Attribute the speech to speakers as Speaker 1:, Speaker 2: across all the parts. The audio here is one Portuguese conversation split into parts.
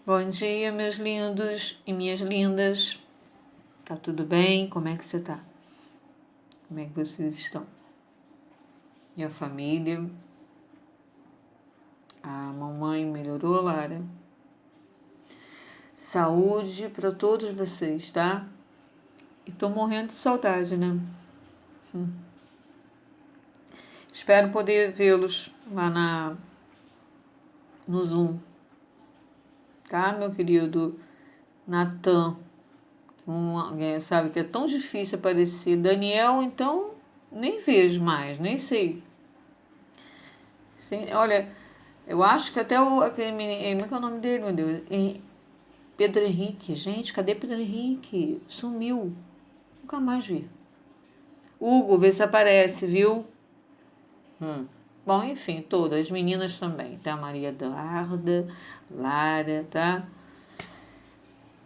Speaker 1: Bom dia, meus lindos e minhas lindas. Tá tudo bem? Como é que você tá? Como é que vocês estão? E a família? A mamãe melhorou, Lara? Saúde para todos vocês, tá? E tô morrendo de saudade, né? Espero poder vê-los lá no Zoom, tá, meu querido Natan? Sabe que é tão difícil aparecer. Daniel, então, nem vejo mais, nem sei. Olha, eu acho que até aquele menino. Como é que é o nome dele, meu Deus? Pedro Henrique. Gente, cadê Pedro Henrique? Sumiu. Nunca mais vi. Hugo, vê se aparece, viu? Bom, enfim, todas. As meninas também, tá? Maria Eduarda, Lara, tá?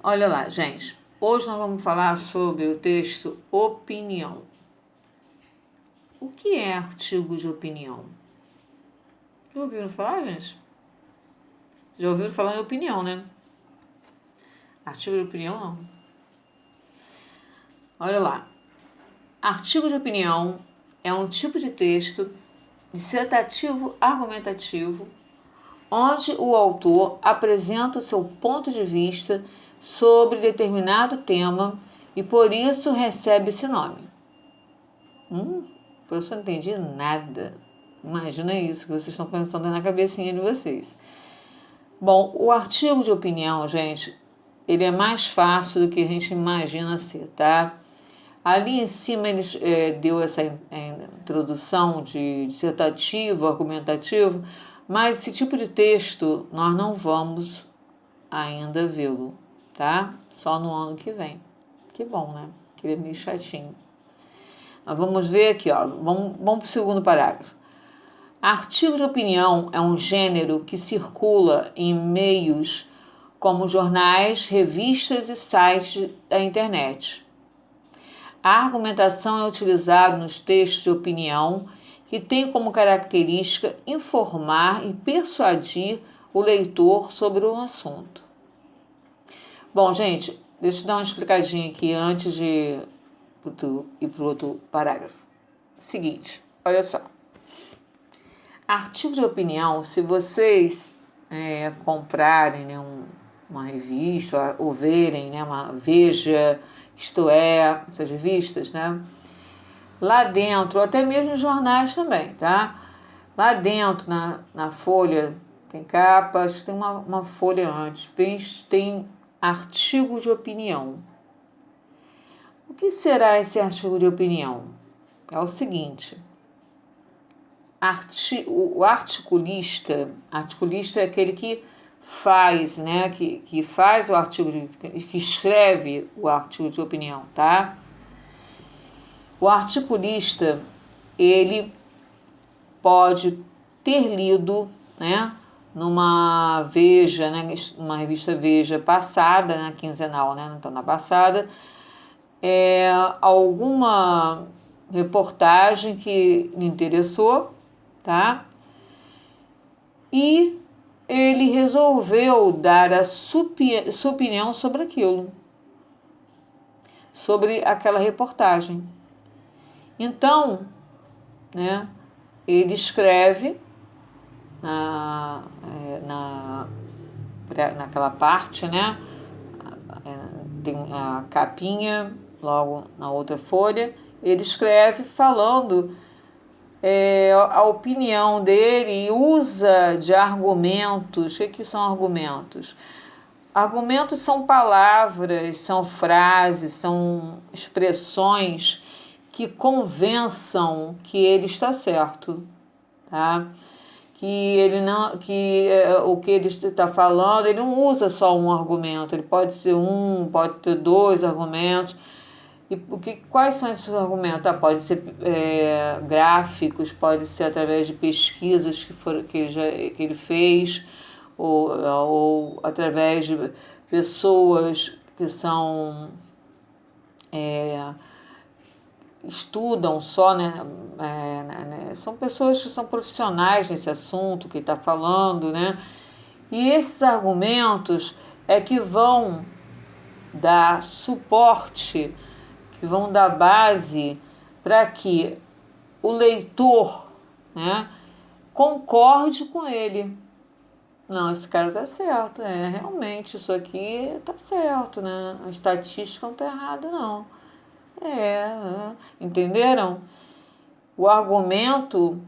Speaker 1: Olha lá, gente. Hoje nós vamos falar sobre o texto opinião. O que é artigo de opinião? Já ouviram falar, gente? Já ouviram falar em opinião, né? Artigo de opinião, não. Olha lá. Artigo de opinião é um tipo de texto dissertativo argumentativo onde o autor apresenta o seu ponto de vista sobre determinado tema e por isso recebe esse nome. Professor, não entendi nada. Imagina isso que vocês estão pensando na cabecinha de vocês. Bom, o artigo de opinião, gente, ele é mais fácil do que a gente imagina ser, tá? Ali em cima ele deu essa introdução de dissertativo, argumentativo, mas esse tipo de texto nós não vamos ainda vê-lo, tá? Só no ano que vem. Que bom, né? Que ele é meio chatinho. Mas vamos ver aqui, ó. Vamos para o segundo parágrafo. Artigo de opinião é um gênero que circula em meios como jornais, revistas e sites da internet. A argumentação é utilizada nos textos de opinião que tem como característica informar e persuadir o leitor sobre um assunto. Bom, gente, deixa eu dar uma explicadinha aqui antes de ir para o outro parágrafo. Seguinte, olha só. Artigo de opinião, se vocês comprarem, né, uma revista ou verem, né, uma Veja, Isto É, essas revistas, né? Lá dentro, ou até mesmo jornais também, tá? Lá dentro, na folha, tem capas, tem uma folha antes, tem artigo de opinião. O que será esse artigo de opinião? É o seguinte, o articulista é aquele que faz, né, que faz o artigo, que escreve o artigo de opinião, tá? O articulista, ele pode ter lido, né, numa Veja, né, uma revista Veja passada, né, quinzenal, né, então na passada, alguma reportagem que lhe interessou, tá? E ele resolveu dar a sua opinião sobre aquilo, sobre aquela reportagem. Então, né, ele escreve naquela parte, né, tem a capinha, logo na outra folha, ele escreve falando a opinião dele e usa de argumentos. O que são argumentos? Argumentos são palavras, são frases, são expressões que convençam que ele está certo, tá? O que ele está falando, ele não usa só um argumento, ele pode ser pode ter dois argumentos. E quais são esses argumentos? Pode ser gráficos, pode ser através de pesquisas que ele fez, ou através de pessoas que estudam só, né? São pessoas que são profissionais nesse assunto que está falando, né? E esses argumentos, é que vão dar suporte, que vão dar base para que o leitor, né, concorde com ele. Não, esse cara tá certo, realmente isso aqui tá certo, né? A estatística não tá errada, não. Entenderam? O argumento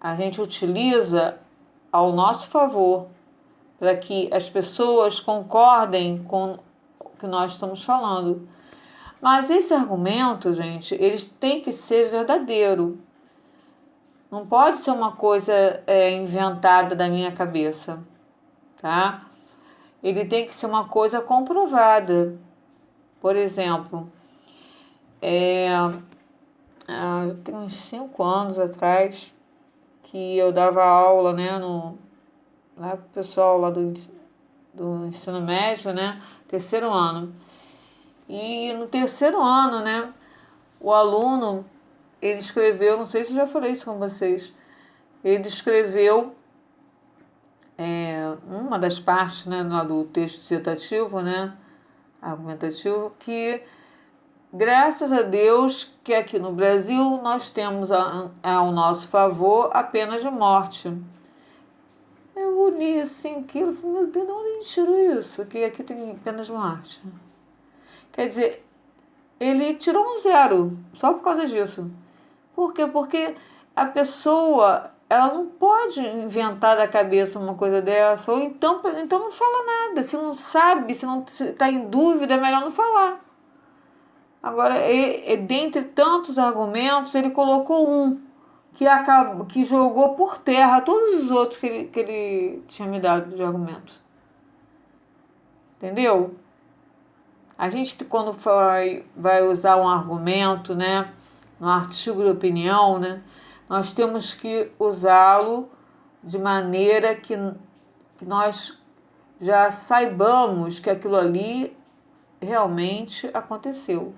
Speaker 1: a gente utiliza ao nosso favor para que as pessoas concordem com o que nós estamos falando. Mas esse argumento, gente, ele tem que ser verdadeiro. Não pode ser uma coisa inventada da minha cabeça, tá? Ele tem que ser uma coisa comprovada. Por exemplo, tem uns 5 anos atrás que eu dava aula, né, lá pro pessoal lá do ensino médio, né, terceiro ano. E no terceiro ano, né, o aluno, ele escreveu, não sei se eu já falei isso com vocês, ele escreveu uma das partes, né, lá do texto dissertativo, né, argumentativo, que graças a Deus que aqui no Brasil nós temos ao nosso favor a pena de morte. Eu olhei assim aquilo e falei, meu Deus, de onde ele tirou isso? Que aqui tem pena de morte. Quer dizer, ele tirou um 0 só por causa disso. Por quê? Porque a pessoa, ela não pode inventar da cabeça uma coisa dessa, ou então não fala nada. Se não sabe, se não está em dúvida, é melhor não falar. Agora, dentre tantos argumentos, ele colocou um que jogou por terra todos os outros que ele tinha me dado de argumento. Entendeu? A gente, quando vai usar um argumento, né, no artigo de opinião, né, nós temos que usá-lo de maneira que nós já saibamos que aquilo ali realmente aconteceu.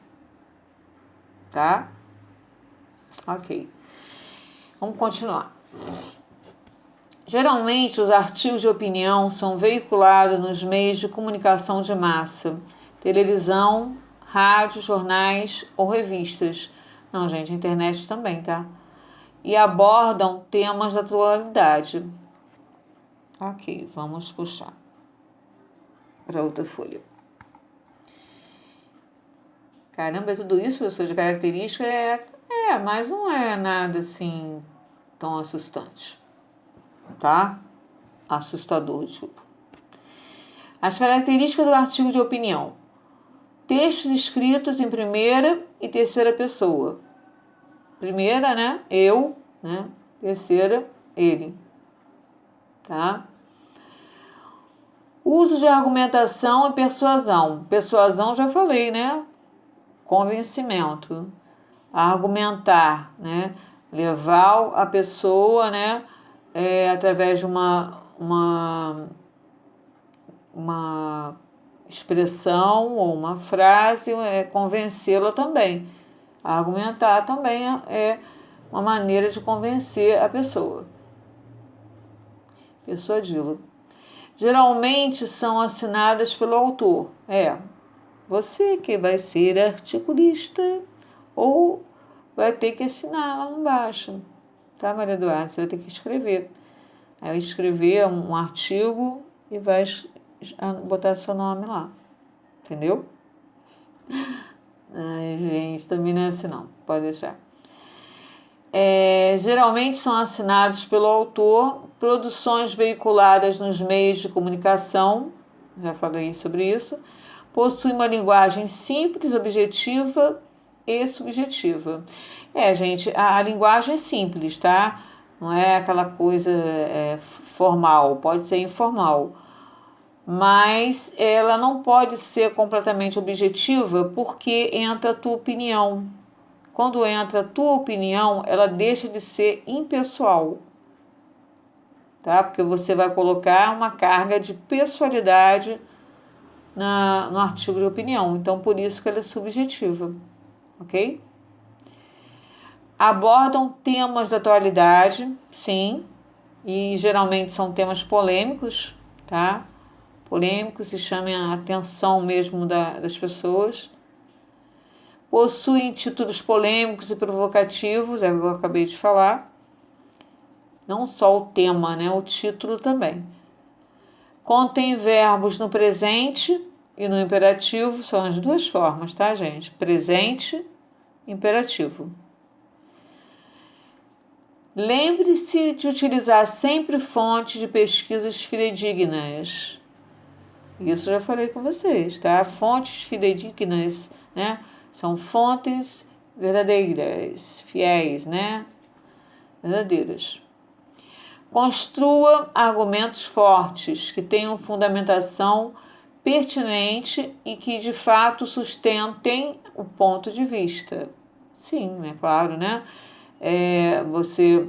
Speaker 1: Tá? Ok. Vamos continuar. Geralmente, os artigos de opinião são veiculados nos meios de comunicação de massa, televisão, rádio, jornais ou revistas. Não, gente, internet também, tá? E abordam temas da atualidade. Ok, vamos puxar para outra folha. Caramba, é tudo isso, professor, de característica? Mas não é nada assim tão assustante, tá? Assustador, desculpa. As características do artigo de opinião. Textos escritos em primeira e terceira pessoa. Primeira, né? Eu, né? Terceira, ele, tá? Uso de argumentação e persuasão. Persuasão, já falei, né? Convencimento. Argumentar, né? Levar a pessoa, né? Através de uma expressão ou uma frase, convencê-la também. Argumentar também é uma maneira de convencer a pessoa. Persuadi-la. Geralmente são assinadas pelo autor. Você que vai ser articulista ou vai ter que assinar lá embaixo. Tá, Maria Eduarda? Você vai ter que escrever. Aí escrever um artigo e vai botar seu nome lá. Entendeu? Ai, gente, também não é assim não. Pode deixar. Geralmente são assinados pelo autor, produções veiculadas nos meios de comunicação, já falei sobre isso, possui uma linguagem simples, objetiva e subjetiva. Gente, a linguagem é simples, tá? Não é aquela coisa formal, pode ser informal, mas ela não pode ser completamente objetiva porque entra a tua opinião. Quando entra a tua opinião, ela deixa de ser impessoal, tá? Porque você vai colocar uma carga de pessoalidade no artigo de opinião. Então, por isso que ela é subjetiva, ok? Abordam temas da atualidade, sim, e geralmente são temas polêmicos, tá? polêmicos e chamem a atenção mesmo das pessoas. Possuem títulos polêmicos e provocativos, é o que eu acabei de falar. Não só o tema, né? O título também. Contém verbos no presente e no imperativo, são as duas formas, tá, gente? Presente, imperativo. Lembre-se de utilizar sempre fontes de pesquisas fidedignas. Isso eu já falei com vocês, tá? Fontes fidedignas, né? São fontes verdadeiras, fiéis, né? Verdadeiras. Construa argumentos fortes que tenham fundamentação pertinente e que de fato sustentem o ponto de vista. Sim, é claro, né? Você,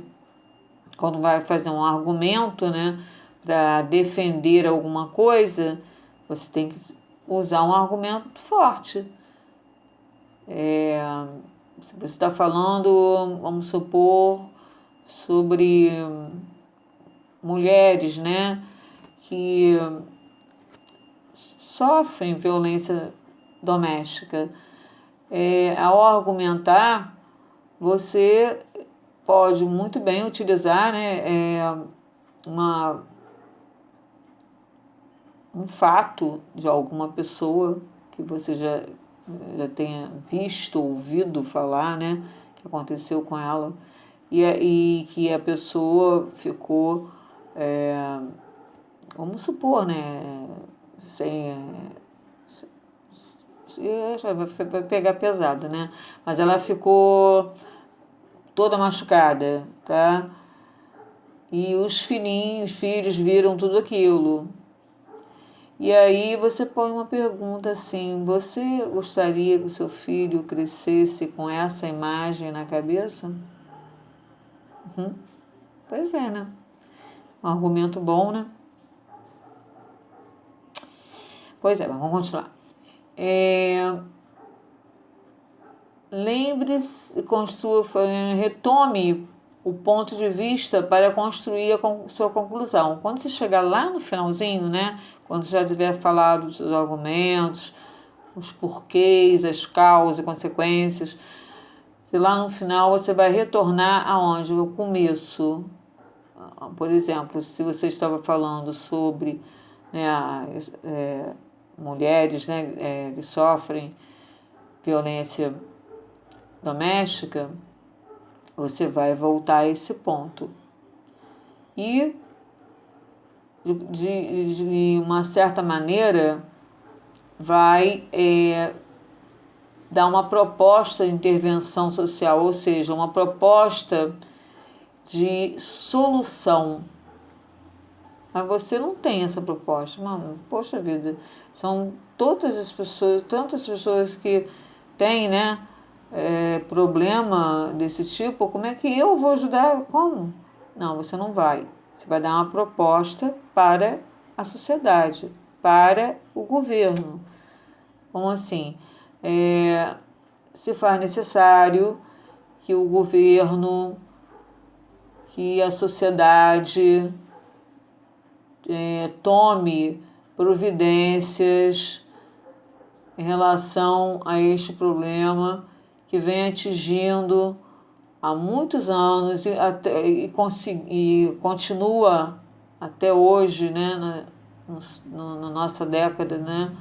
Speaker 1: quando vai fazer um argumento, né, para defender alguma coisa, você tem que usar um argumento forte. Se você está falando, vamos supor, sobre mulheres, né, que sofrem violência doméstica, ao argumentar, você pode muito bem utilizar, né, um fato de alguma pessoa que você já tenha visto, ouvido falar, né, que aconteceu com ela, e que a pessoa ficou, vamos supor, né, vai pegar pesado, né, mas ela ficou toda machucada, tá? E os filhos viram tudo aquilo. E aí você põe uma pergunta assim: você gostaria que o seu filho crescesse com essa imagem na cabeça? Pois é, né? Um argumento bom, né? Pois é, mas vamos continuar. Lembre-se, retome o ponto de vista para construir a sua conclusão. Quando você chegar lá no finalzinho, né? Quando você já tiver falado dos argumentos, os porquês, as causas e consequências, e lá no final você vai retornar aonde? O começo. Por exemplo, se você estava falando sobre, né, mulheres, né, que sofrem violência doméstica, você vai voltar a esse ponto. E, de uma certa maneira, vai dar uma proposta de intervenção social, ou seja, uma proposta de solução. Mas você não tem essa proposta. Mano, poxa vida, são todas as pessoas, tantas pessoas que têm, né, problema desse tipo, como é que eu vou ajudar? Como? Não, você não vai. Você vai dar uma proposta para a sociedade, para o governo. Como assim? Se faz necessário que o governo, que a sociedade tome providências em relação a este problema que vem atingindo há muitos anos e continua até hoje, né, na nossa década, né?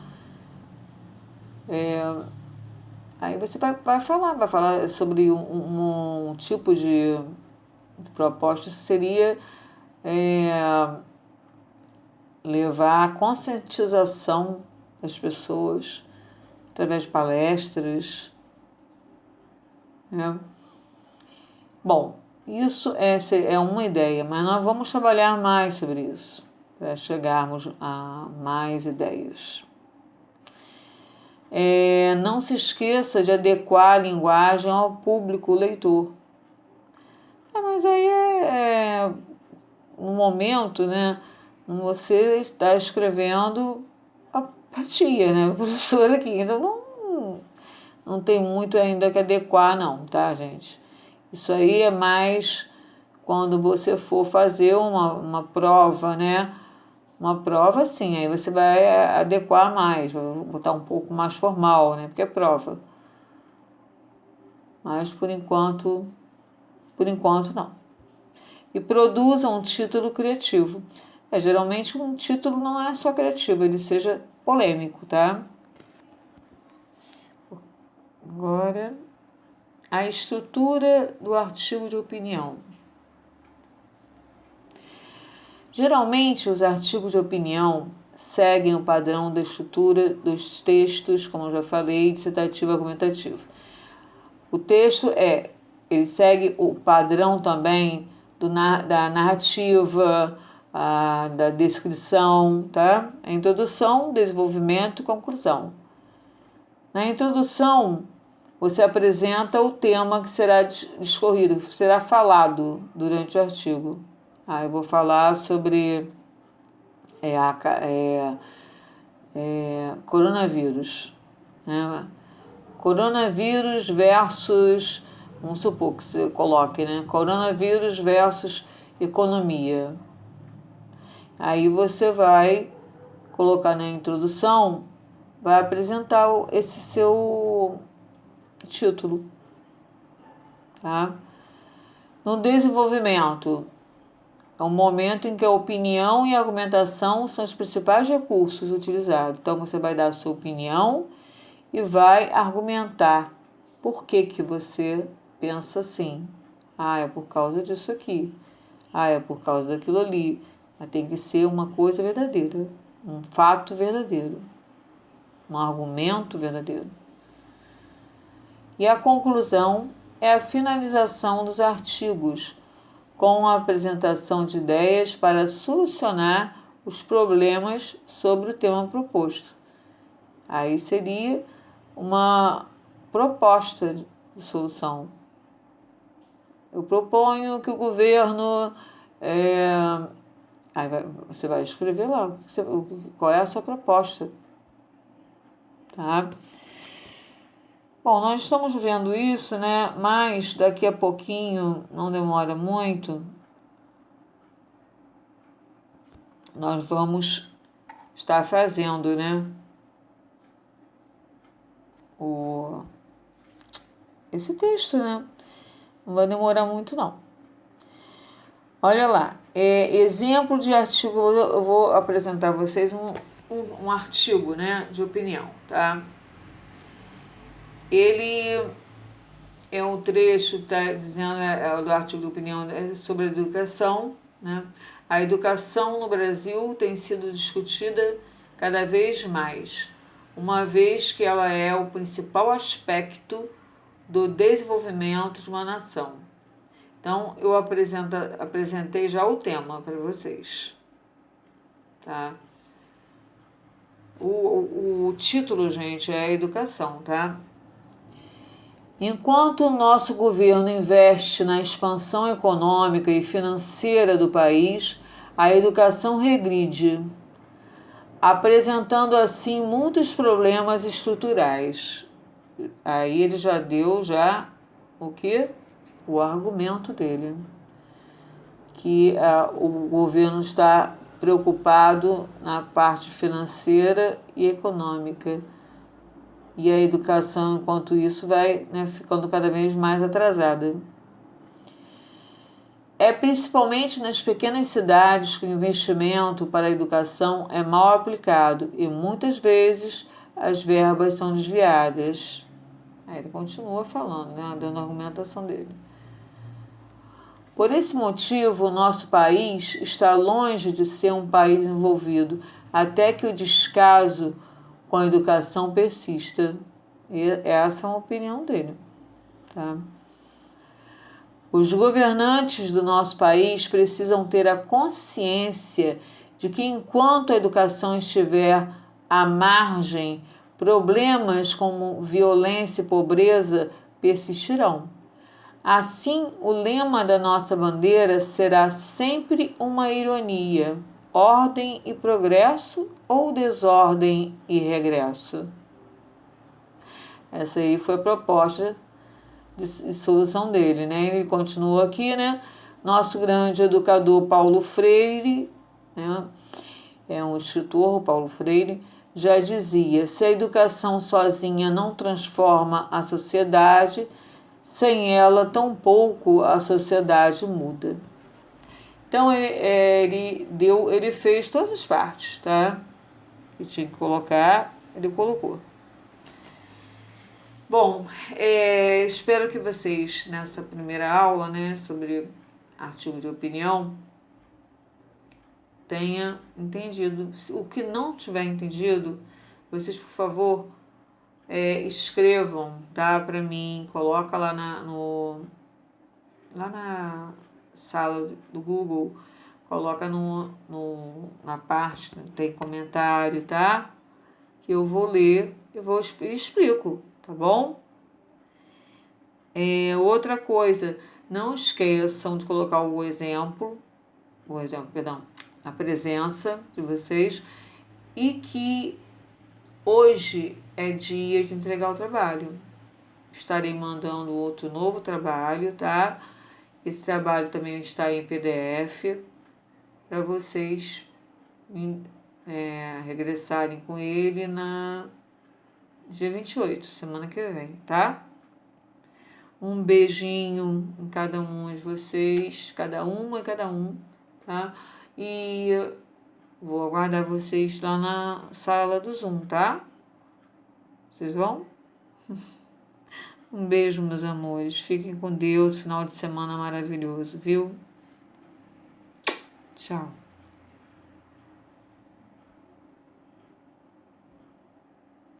Speaker 1: Aí você vai falar sobre um tipo de proposta que seria levar a conscientização das pessoas através de palestras, né? Bom, isso é uma ideia, mas nós vamos trabalhar mais sobre isso, para chegarmos a mais ideias. Não se esqueça de adequar a linguagem ao público leitor. Mas aí no momento, né, você está escrevendo a tia, né, a professora aqui, então não tem muito ainda que adequar não, tá, gente? Isso aí é mais quando você for fazer uma prova, né, Uma prova, sim, aí você vai adequar mais, vai botar um pouco mais formal, né? Porque é prova. Mas por enquanto não. E produza um título criativo. Geralmente um título não é só criativo, ele seja polêmico, tá? Agora, a estrutura do artigo de opinião. Geralmente, os artigos de opinião seguem o padrão da estrutura dos textos, como eu já falei, dissertativo e argumentativo. O texto ele segue o padrão também da narrativa, da descrição, tá? A introdução, desenvolvimento e conclusão. Na introdução, você apresenta o tema que será discorrido, que será falado durante o artigo. Eu vou falar sobre coronavírus. Né? Coronavírus versus, vamos supor que você coloque, né? Coronavírus versus economia. Aí você vai colocar na introdução, vai apresentar esse seu título, tá? No desenvolvimento, é um momento em que a opinião e a argumentação são os principais recursos utilizados. Então, você vai dar a sua opinião e vai argumentar por que você pensa assim. É por causa disso aqui. É por causa daquilo ali. Mas tem que ser uma coisa verdadeira, um fato verdadeiro, um argumento verdadeiro. E a conclusão é a finalização dos artigos, com a apresentação de ideias para solucionar os problemas sobre o tema proposto. Aí seria uma proposta de solução. Eu proponho que o governo... Aí você vai escrever lá qual é a sua proposta. Tá? Bom, nós estamos vendo isso, né? Mas daqui a pouquinho, não demora muito, nós vamos estar fazendo, né? Esse texto, né? Não vai demorar muito, não. Olha lá, exemplo de artigo, eu vou apresentar a vocês um artigo, né? De opinião, tá? Ele é um trecho que está dizendo, do artigo de opinião sobre a educação, né? A educação no Brasil tem sido discutida cada vez mais, uma vez que ela é o principal aspecto do desenvolvimento de uma nação. Então, eu apresentei já o tema para vocês. Tá? O título, gente, é educação, tá? Enquanto o nosso governo investe na expansão econômica e financeira do país, a educação regride, apresentando assim muitos problemas estruturais. Aí ele já deu o quê? O argumento dele, que o governo está preocupado na parte financeira e econômica. E a educação, enquanto isso, vai, né, ficando cada vez mais atrasada. É principalmente nas pequenas cidades que o investimento para a educação é mal aplicado e muitas vezes as verbas são desviadas. Aí ele continua falando, né, dando a argumentação dele. Por esse motivo, o nosso país está longe de ser um país envolvido, até que o descaso com a educação persista. E essa é uma opinião dele. Tá? Os governantes do nosso país precisam ter a consciência de que enquanto a educação estiver à margem, problemas como violência e pobreza persistirão. Assim, o lema da nossa bandeira será sempre uma ironia: ordem e progresso ou desordem e regresso. Essa aí foi a proposta de solução dele, né? Ele continua aqui, né? Nosso grande educador Paulo Freire, né? é um escritor, Paulo Freire, já dizia: se a educação sozinha não transforma a sociedade, sem ela, tampouco a sociedade muda. Então ele fez todas as partes, tá? Que tinha que colocar, ele colocou. Bom, espero que vocês, nessa primeira aula, né, sobre artigo de opinião, tenha entendido. O que não tiver entendido, vocês, por favor, escrevam, tá, para mim, coloca lá na sala do Google, coloca na parte, tem comentário, tá? Que eu vou ler, e explico, tá bom? Outra coisa, não esqueçam de colocar a presença de vocês, e que hoje é dia de entregar o trabalho. Estarei mandando outro novo trabalho, tá? Esse trabalho também está em PDF para vocês regressarem com ele na dia 28, semana que vem, tá? Um beijinho em cada um de vocês, cada uma e cada um, tá? E vou aguardar vocês lá na sala do Zoom, tá? Vocês vão? Um beijo, meus amores. Fiquem com Deus. Final de semana maravilhoso, viu? Tchau.